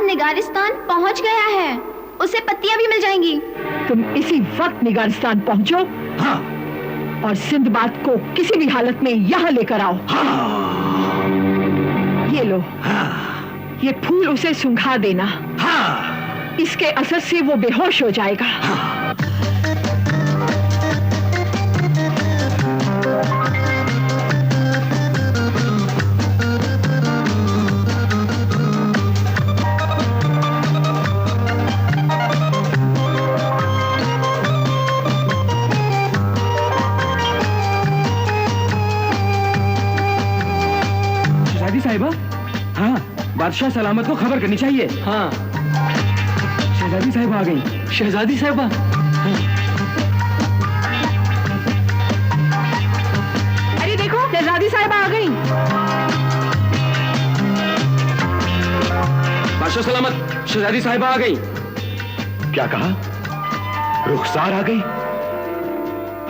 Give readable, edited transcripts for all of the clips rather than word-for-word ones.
निगारिस्तान पहुंच गया है, उसे पत्तियां भी मिल जाएंगी। तुम इसी वक्त निगारिस्तान पहुंचो। हाँ। और सिंदबाद को किसी भी हालत में यहाँ लेकर आओ। हाँ। ये लो। हाँ। ये फूल उसे सुंघा देना। हाँ। इसके असर से वो बेहोश हो जाएगा। हाँ। साहिबा, हाँ, बादशाह सलामत को खबर करनी चाहिए। हाँ। शहजादी साहिबा आ गई। शहजादी साहिबा। हाँ। अरे देखो, शहजादी साहिबा आ गई। बादशाह सलामत, शहजादी साहिबा आ गई। क्या कहा? रुखसार आ गई?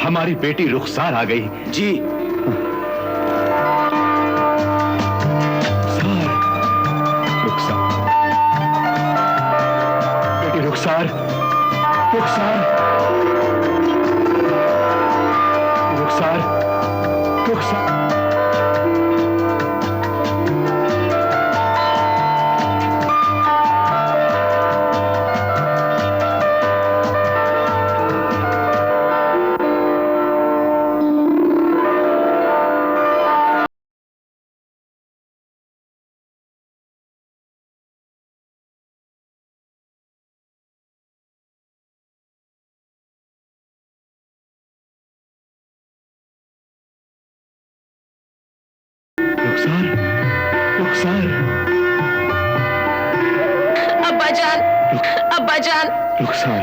हमारी बेटी रुखसार आ गई? जी। रुखसार, रुखसार, रुखसार, रुखसार। रुखसार, अब्बाजान, अब्बाजान, रुखसार,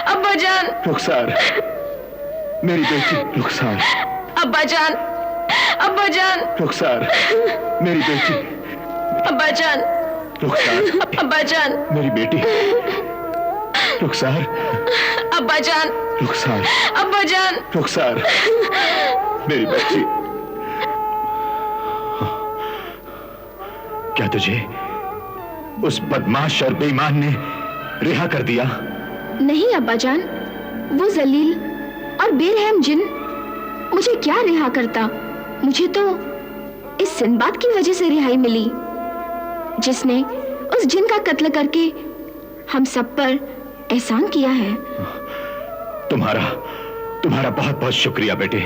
अब्बाजान, रुखसार, मेरी बेटी रुखसार, अब्बाजान, अब्बाजान, रुखसार, मेरी बेटी, अब्बाजान, रुखसार, अब्बाजान, मेरी बेटी, रुखसार, अब्बाजान, रुखसार, अब्बाजान, रुखसार, मेरी बच्ची। क्या तुझे उस बदमाश और बेईमान ने रिहा कर दिया? नहीं अब्बाजान, वो जलील और बेरहम जिन मुझे क्या रिहा करता। मुझे तो इस सिंदबाद की वजह से रिहाई मिली, जिसने उस जिन का कत्ल करके हम सब पर एहसान किया है। तुम्हारा बहुत बहुत शुक्रिया बेटे,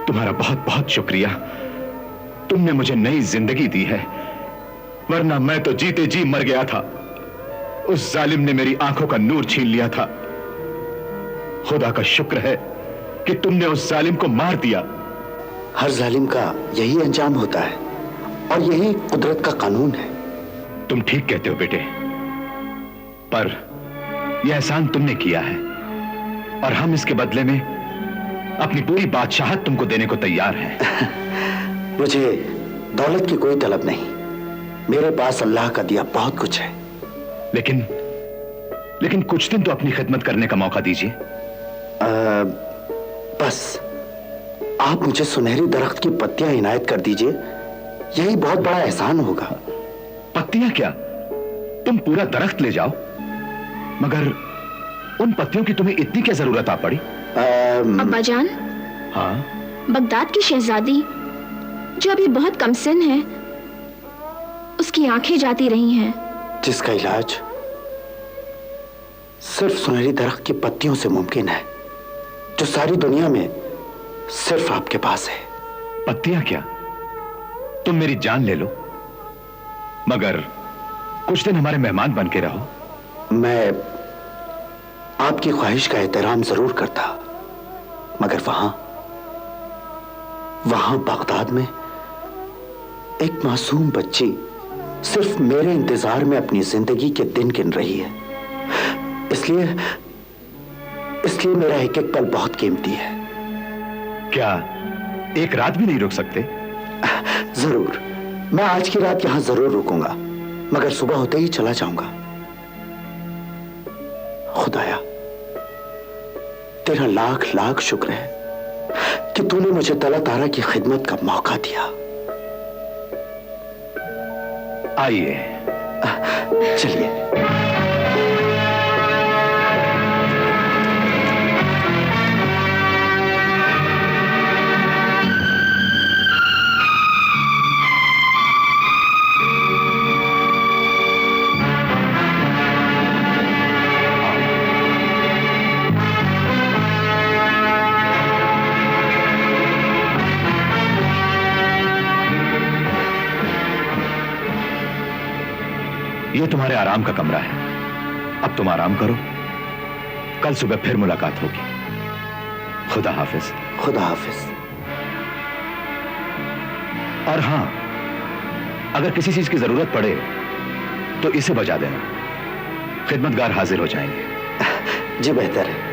तुम्हारा बहुत बहुत शुक्रिया। तुमने मुझे नई जिंदगी दी है, वरना मैं तो जीते जी मर गया था। उस जालिम ने मेरी आंखों का नूर छीन लिया था। खुदा का शुक्र है कि तुमने उस जालिम को मार दिया। हर जालिम का यही अंजाम होता है और यही कुदरत का कानून है। तुम ठीक कहते हो बेटे, पर यह एहसान तुमने किया है और हम इसके बदले में अपनी पूरी बादशाहत तुमको देने को तैयार हैं। मुझे दौलत की कोई तलब नहीं, मेरे पास अल्लाह का दिया बहुत कुछ है। लेकिन कुछ दिन तो अपनी खिदमत करने का मौका दीजिए। बस आप मुझे सुनहरी दरख्त की पत्तियां इनायत कर दीजिए, यही बहुत बड़ा एहसान होगा। पत्तियां क्या, तुम पूरा दरख्त ले जाओ। मगर उन पत्तियों की तुम्हें इतनी क्या जरूरत आ पड़ी? अब्बाजान, हाँ? बगदाद की शहजादी जो अभी बहुत कमसिन है, उसकी आंखें जाती रही हैं, जिसका इलाज सिर्फ सुनहरी दरख्त की पत्तियों से मुमकिन है, जो सारी दुनिया में सिर्फ आपके पास है। पत्तियां क्या, तुम मेरी जान ले लो, मगर कुछ दिन हमारे मेहमान बन के रहो। मैं आपकी ख्वाहिश का एहतराम जरूर करता, मगर वहां बगदाद में एक मासूम बच्ची सिर्फ मेरे इंतजार में अपनी जिंदगी के दिन गिन रही है। इसलिए मेरा एक एक पल बहुत कीमती है। क्या एक रात भी नहीं रुक सकते? जरूर, मैं आज की रात यहां जरूर रुकूंगा, मगर सुबह होते ही चला जाऊंगा। खुदाया, तेरा लाख लाख शुक्र है कि तूने मुझे तला तारा की खिदमत का मौका दिया। आइए। चलिए। ये तुम्हारे आराम का कमरा है। अब तुम आराम करो, कल सुबह फिर मुलाकात होगी। खुदा हाफिज। खुदा हाफिज। और हां, अगर किसी चीज की जरूरत पड़े तो इसे बजा देना, खिदमतगार हाजिर हो जाएंगे। जी बेहतर है।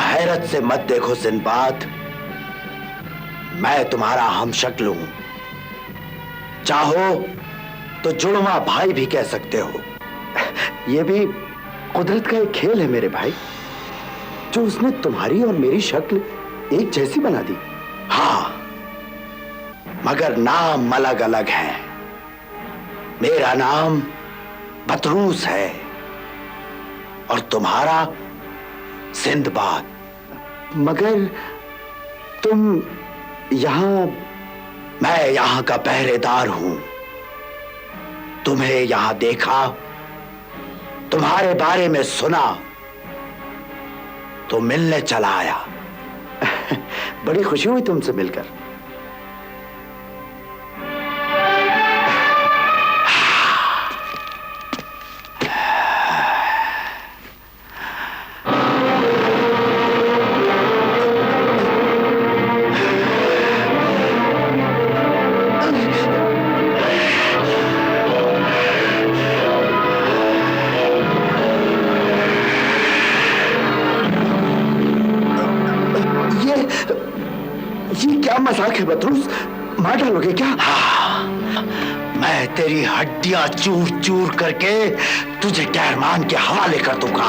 हैरत से मत देखो सिंदबाद, मैं तुम्हारा हमशक्ल हूं, चाहो तो जुड़वा भाई भी कह सकते हो। यह भी कुदरत का एक खेल है मेरे भाई, जो उसने तुम्हारी और मेरी शक्ल एक जैसी बना दी। हाँ, मगर नाम अलग अलग है। मेरा नाम बतरूस है और तुम्हारा सिंदबाद। मगर तुम यहां, मैं यहां का पहरेदार हूं। तुम्हें यहां देखा, तुम्हारे बारे में सुना तो मिलने चला आया। बड़ी खुशी हुई तुमसे मिलकर। मजाक है बतरूस, मार डालोगे क्या? हाँ, मैं तेरी हड्डियां चूर चूर करके तुझे कैरमान के हवाले कर दूंगा।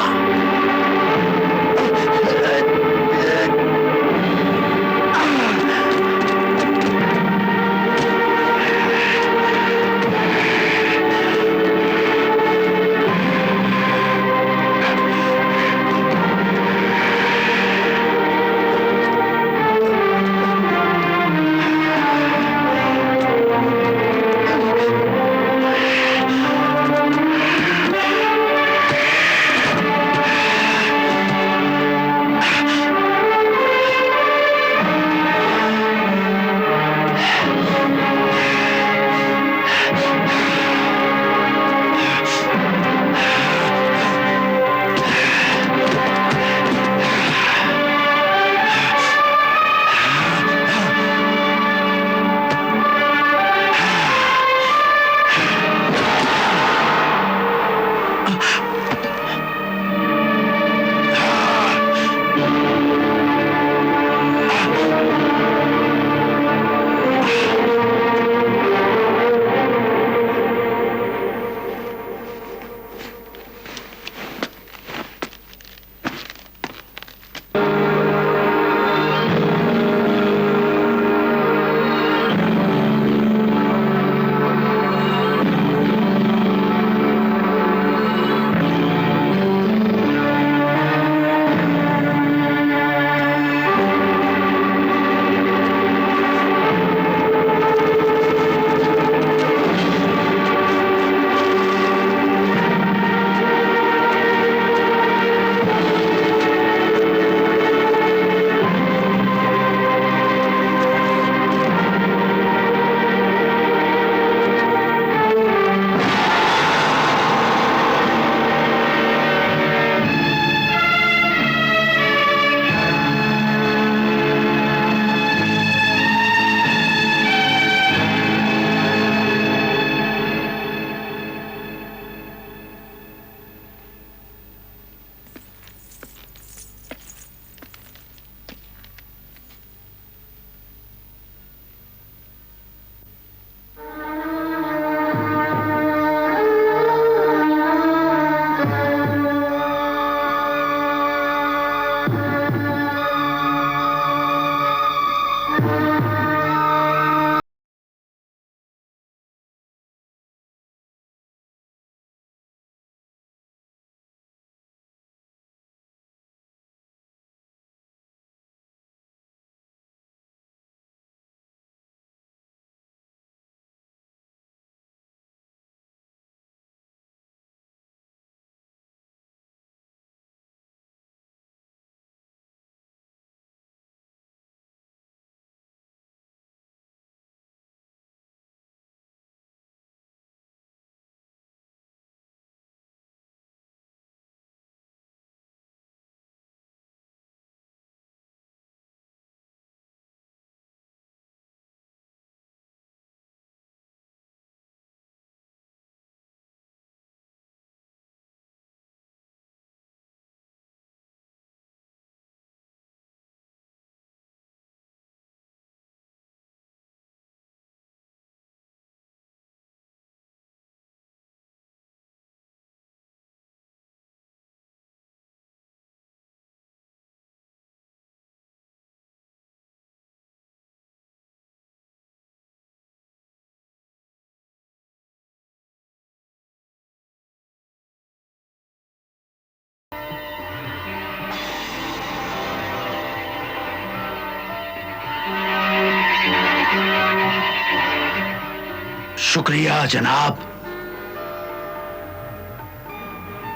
शुक्रिया जनाब,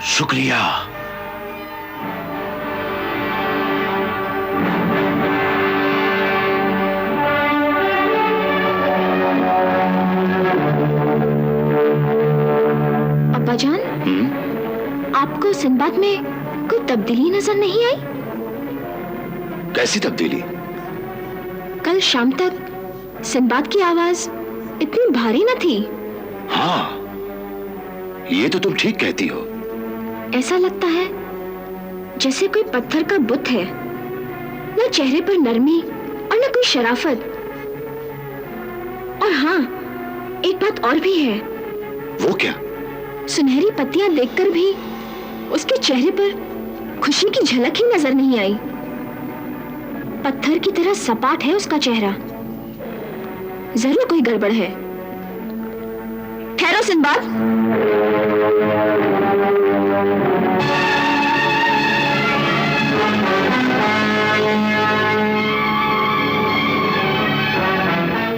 शुक्रिया। अब्बाजान, आपको सिंबाद में कोई तब्दीली नजर नहीं आई? कैसी तब्दीली? कल शाम तक सिंबाद की आवाज इतनी भारी न थी। हाँ, ये तो तुम ठीक कहती हो। ऐसा लगता है जैसे कोई पत्थर का बुत है, न चेहरे पर नरमी और न कोई शराफत। और हाँ, एक बात और भी है। वो क्या? सुनहरी पत्तियां देखकर भी उसके चेहरे पर खुशी की झलक ही नजर नहीं आई। पत्थर की तरह सपाट है उसका चेहरा। जरूर कोई गड़बड़ है। ठहरो सिंबाद।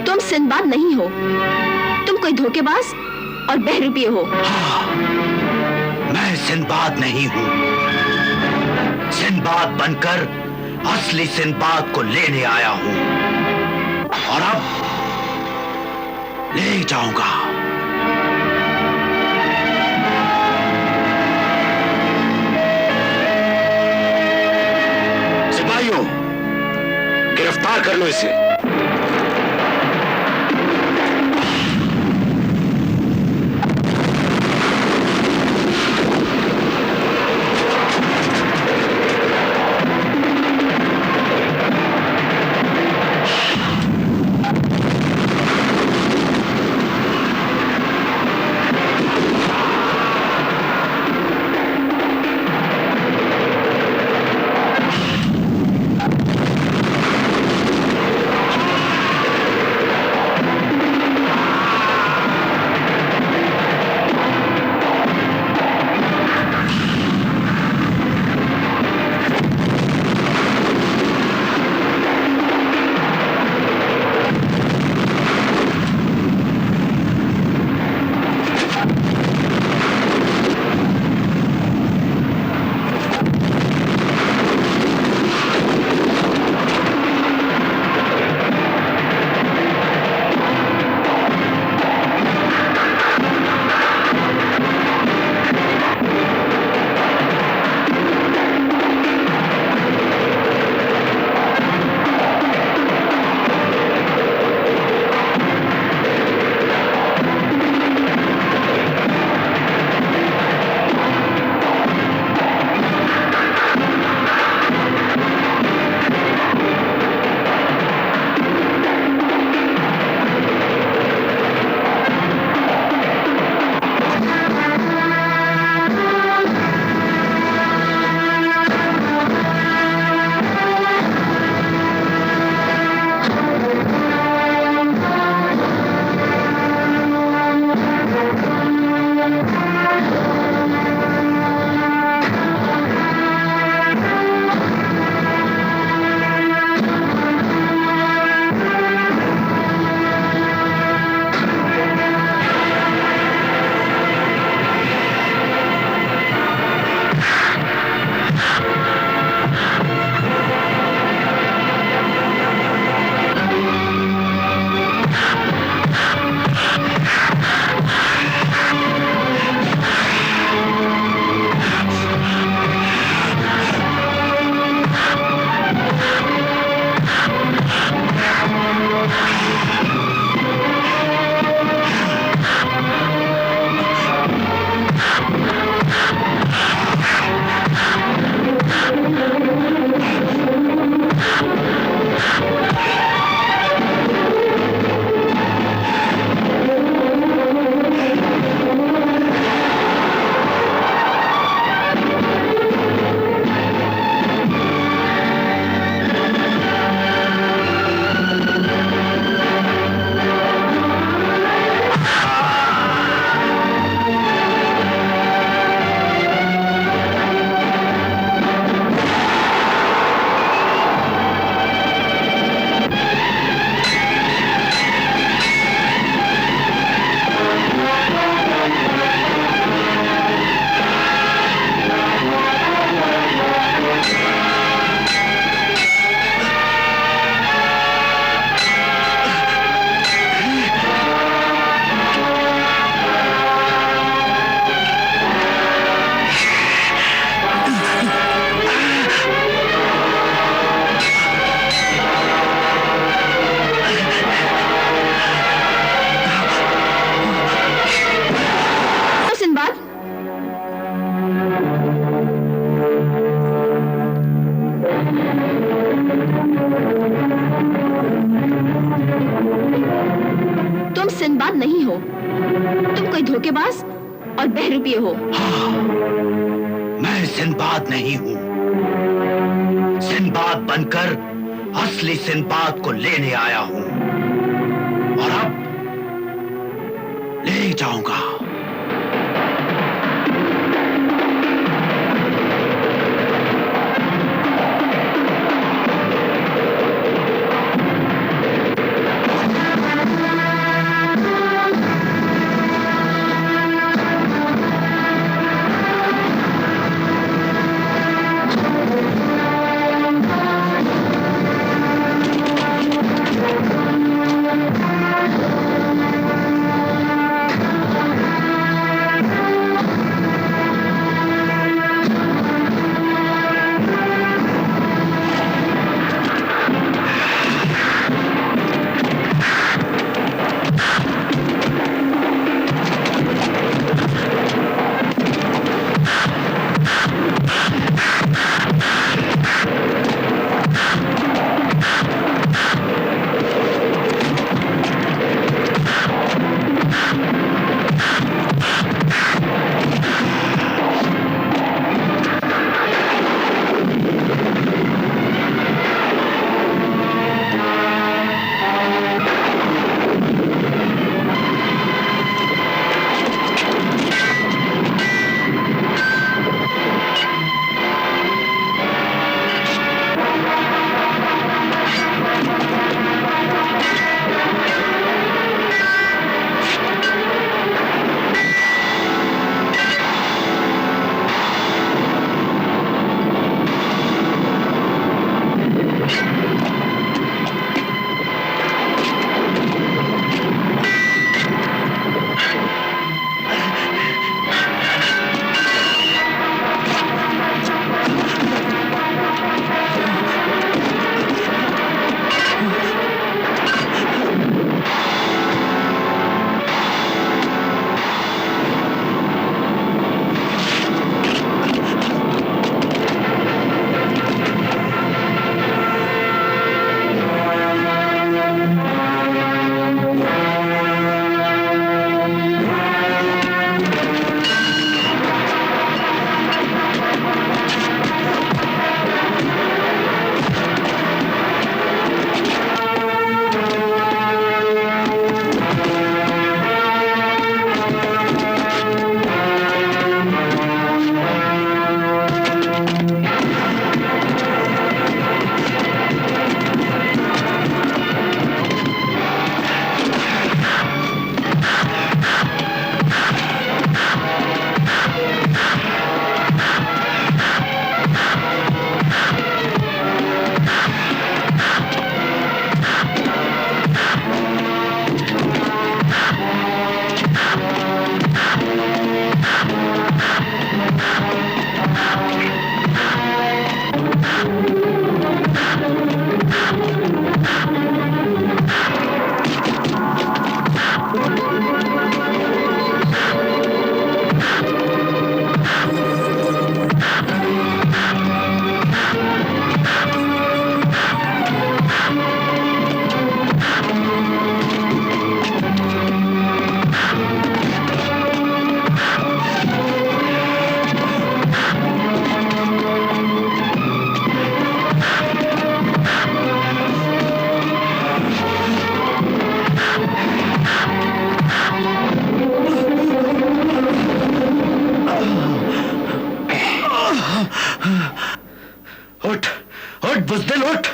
तुम सिंबाद नहीं हो, तुम कोई धोखेबाज और बहरूपी हो। मैं सिंबाद नहीं हूं। सिंबाद बनकर असली सिंबाद को लेने आया हूं और अब ले जाऊंगा। सिपाहियों, गिरफ्तार कर लो इसे। सिंदबाद नहीं हो, तुम कोई धोखेबाज और बहरूपीय हो। हाँ, मैं सिंदबाद नहीं हूं। सिंदबाद बनकर असली सिंदबाद को लेने आया हूं और अब ले जाऊंगा। बुज़दिल उठ।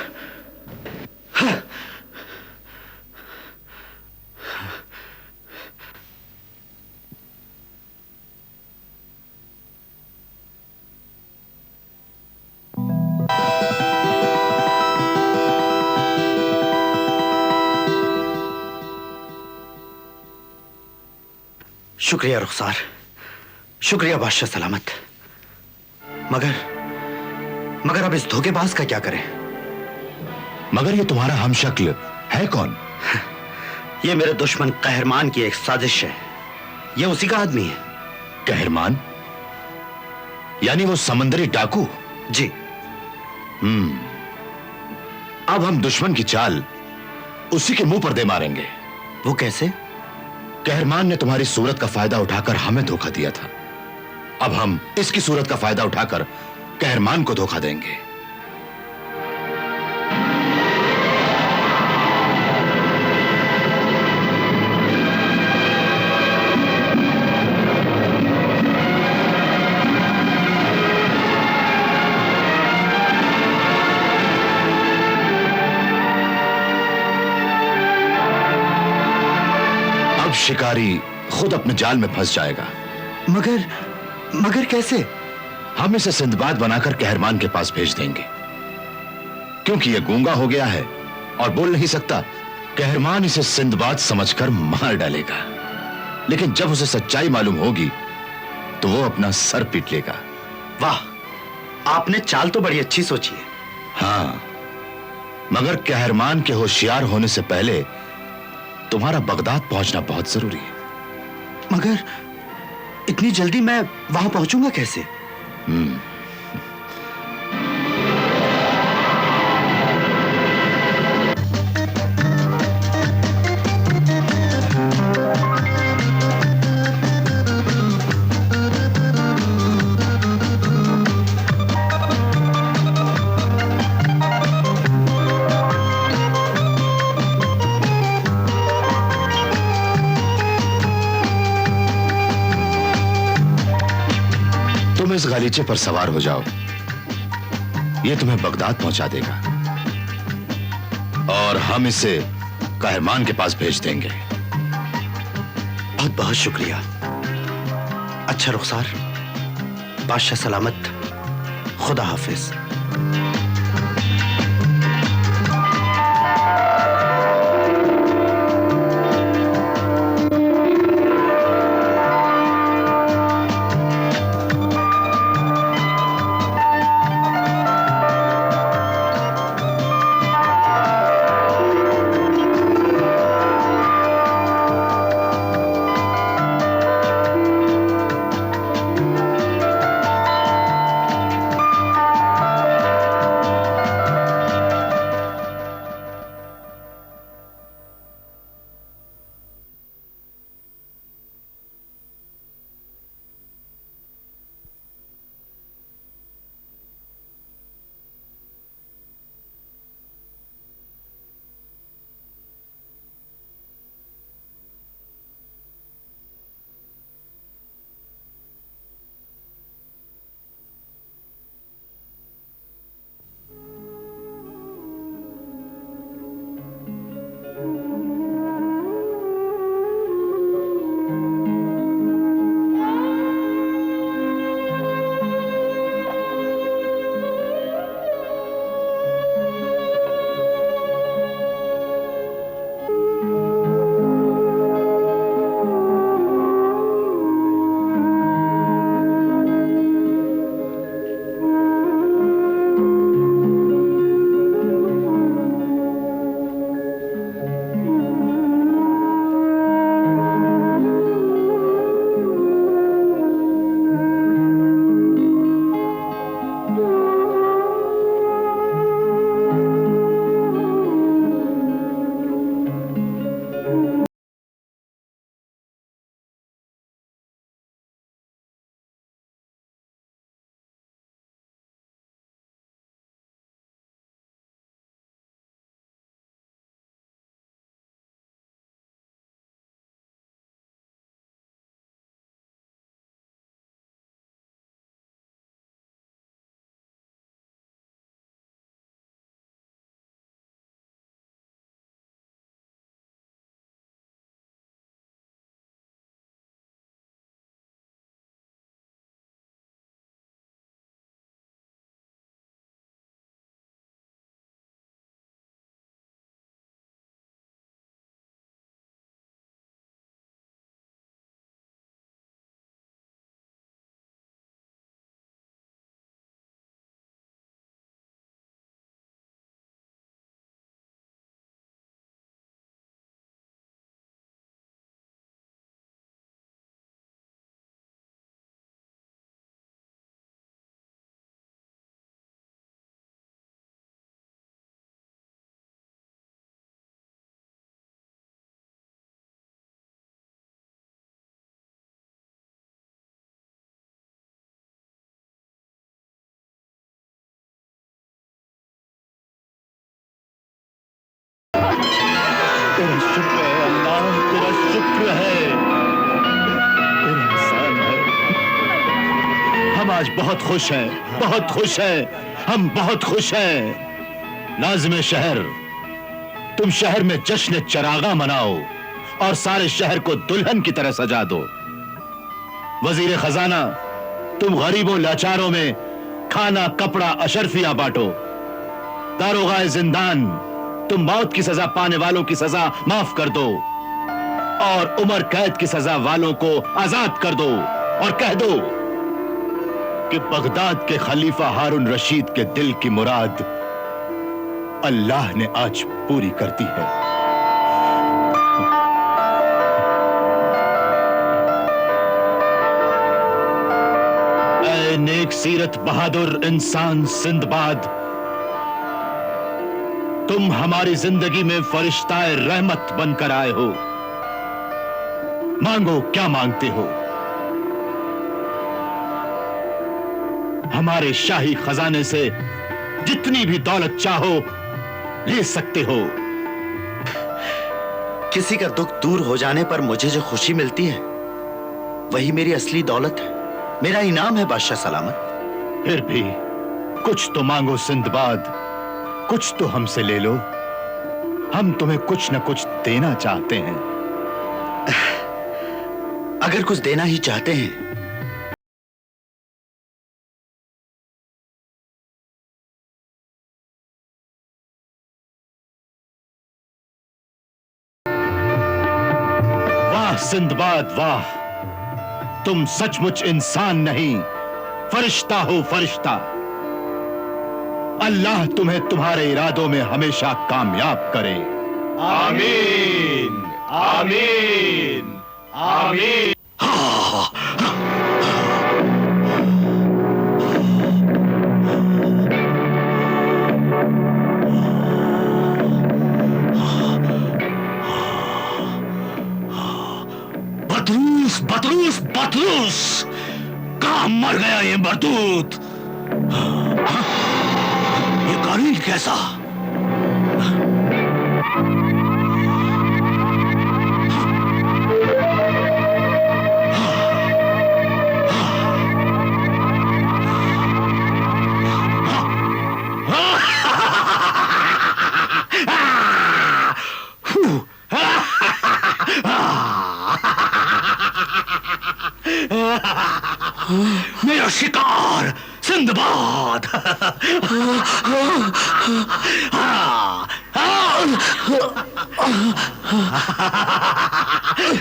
शुक्रिया रुखसार, शुक्रिया बादशाह सलामत। मगर अब इस धोखेबाज का क्या करें? मगर ये तुम्हारा हमशक्ल है कौन? ये मेरे दुश्मन कहरमान की एक साजिश है। ये उसी का आदमी है। कहरमान? यानी वो समंदरी डाकू? जी। अब हम दुश्मन की चाल उसी के मुंह पर दे मारेंगे। वो कैसे? कहरमान ने तुम्हारी सूरत का फायदा उठाकर हमें धोखा दिया था। अब हम इसकी सूरत का फायदा उठाकर कहरमान को धोखा देंगे। शिकारी खुद अपने जाल में फंस जाएगा। मगर कैसे? हम इसे सिंदबाद बनाकर कहरमान के पास भेज देंगे। क्योंकि यह गूंगा हो गया है और बोल नहीं सकता, कहरमान इसे सिंदबाद समझकर मार डालेगा। लेकिन जब उसे सच्चाई मालूम होगी तो वो अपना सर पीट लेगा। वाह, आपने चाल तो बड़ी अच्छी सोची है। हाँ, मगर कहरमान के होशियार होने से पहले तुम्हारा बगदाद पहुंचना बहुत जरूरी है। मगर इतनी जल्दी मैं वहां पहुंचूंगा कैसे? तुम इस गलीचे पर सवार हो जाओ, ये तुम्हें बगदाद पहुंचा देगा और हम इसे कहरमान के पास भेज देंगे। बहुत बहुत शुक्रिया। अच्छा रुखसार, बादशाह सलामत, खुदा हाफिज। तेरा शुक्र है अल्लाह, तेरा शुक्र है, तेरा एहसान है। हम आज बहुत खुश हैं, बहुत खुश हैं, हम बहुत खुश हैं। नाज़िम शहर, तुम शहर में जश्न चरागा मनाओ और सारे शहर को दुल्हन की तरह सजा दो। वजीर खजाना, तुम गरीबों लाचारों में खाना कपड़ा अशरफियां बांटो। दारोगा जिंदान, तुम मौत की सजा पाने वालों की सजा माफ कर दो और उम्र कैद की सजा वालों को आजाद कर दो और कह दो कि बगदाद के खलीफा हारून रशीद के दिल की मुराद अल्लाह ने आज पूरी कर दी है। ऐ नेक सीरत बहादुर इंसान सिंदबाद, तुम हमारी जिंदगी में फरिश्ताए रहमत बनकर आए हो। मांगो, क्या मांगते हो? हमारे शाही खजाने से जितनी भी दौलत चाहो ले सकते हो। किसी का दुख दूर हो जाने पर मुझे जो खुशी मिलती है वही मेरी असली दौलत है, मेरा इनाम है बादशाह सलामत। फिर भी कुछ तो मांगो सिंदबाद, कुछ तो हमसे ले लो। हम तुम्हें कुछ न कुछ देना चाहते हैं। अगर कुछ देना ही चाहते हैं वाह सिंदबाद वाह, तुम सचमुच इंसान नहीं फरिश्ता हो, फरिश्ता। अल्लाह तुम्हें तुम्हारे इरादों में हमेशा कामयाब करे। आमीन आमीन आमीन। बतरूस बतरूस बतरूस, कहां मर गया ये मरदूत? ये कारीन कैसा? मेरा शिकार सिंदबाद।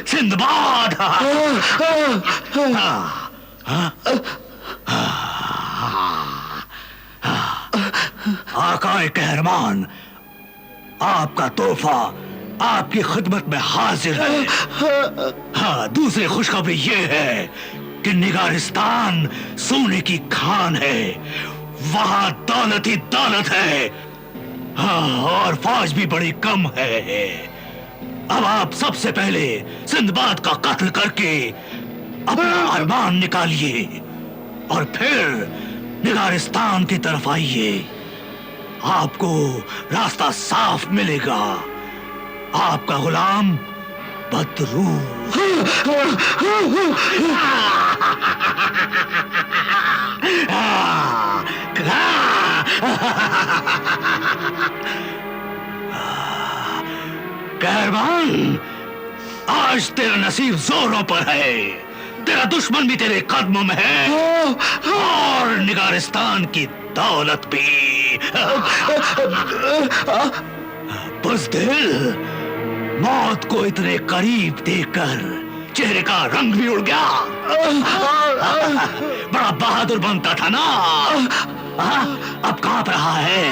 सिंदबाद। आकाए कहरमान, आपका तोहफा आपकी खिदमत में हाजिर है। हाँ, दूसरी खुशखबरी ये है कि निगारिस्तान सोने की खान है, वहां दौलत ही दौलत है। हाँ, और फौज भी बड़ी कम है। अब आप सबसे पहले सिंदबाद का कत्ल करके अपना अरमान निकालिए और फिर निगारिस्तान की तरफ आइए। आपको रास्ता साफ मिलेगा। आपका गुलाम बदरूस। कहरमान, आज तेरा नसीब जोरों पर है। तेरा दुश्मन भी तेरे कदमों में है और निगारिस्तान की दौलत भी। बुज़दिल, मौत को इतने करीब देखकर चेहरे का रंग भी उड़ गया। बड़ा बहादुर बनता था ना। अब कांप रहा है,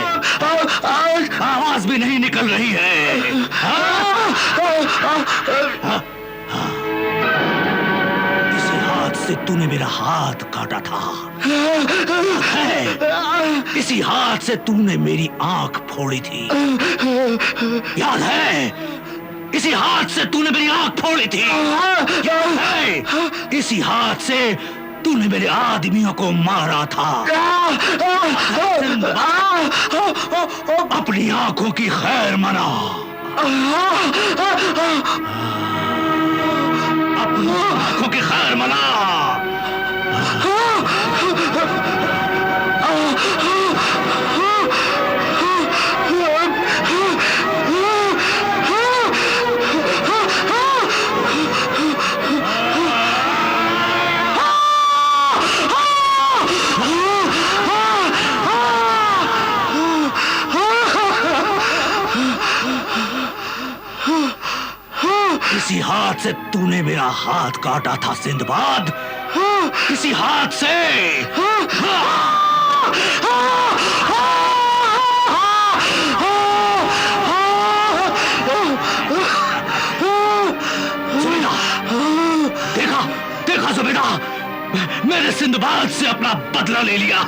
आवाज भी नहीं निकल रही है। इसी हाथ से तूने मेरा हाथ काटा था। इसी हाथ से तूने मेरी आंख फोड़ी थी, याद है? इसी हाथ से तूने मेरी आंख फोड़ी थी, याद है? इसी हाथ से तूने मेरे आदमियों को मारा था। अपनी आंखों की खैर मना। अपनी आंखों की खैर मना। इसी हाथ से तूने मेरा हाथ काटा था सिंदबाद, इसी हाथ से। जुबैदा, देखा देखा जुबैदा, मैंने सिंदबाद से अपना बदला ले लिया।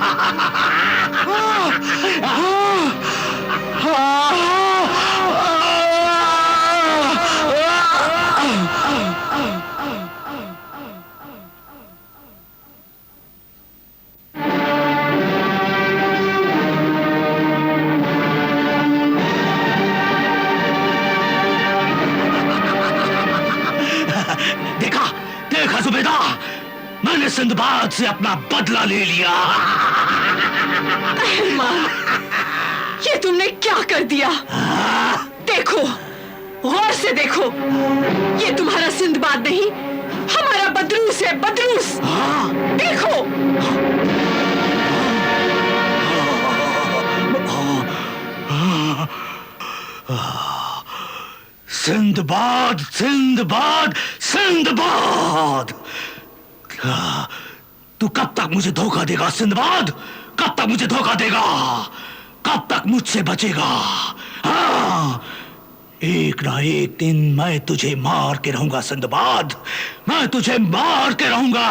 देखा देखा जुबैदा, मैंने सिंदबाद से अपना बदला ले लिया। ये तुमने क्या कर दिया? देखो, गौर से देखो, ये तुम्हारा सिंदबाद नहीं, हमारा बदरूस है, बदरूस। देखो। सिंदबाद, सिंदबाद, सिंदबाद, तू कब तक मुझे धोखा देगा सिंदबाद? कब तक मुझे धोखा देगा? कब तक मुझसे बचेगा? हाँ, एक ना एक दिन मैं तुझे मार के रहूंगा सिंदबाद, मैं तुझे मार के रहूंगा।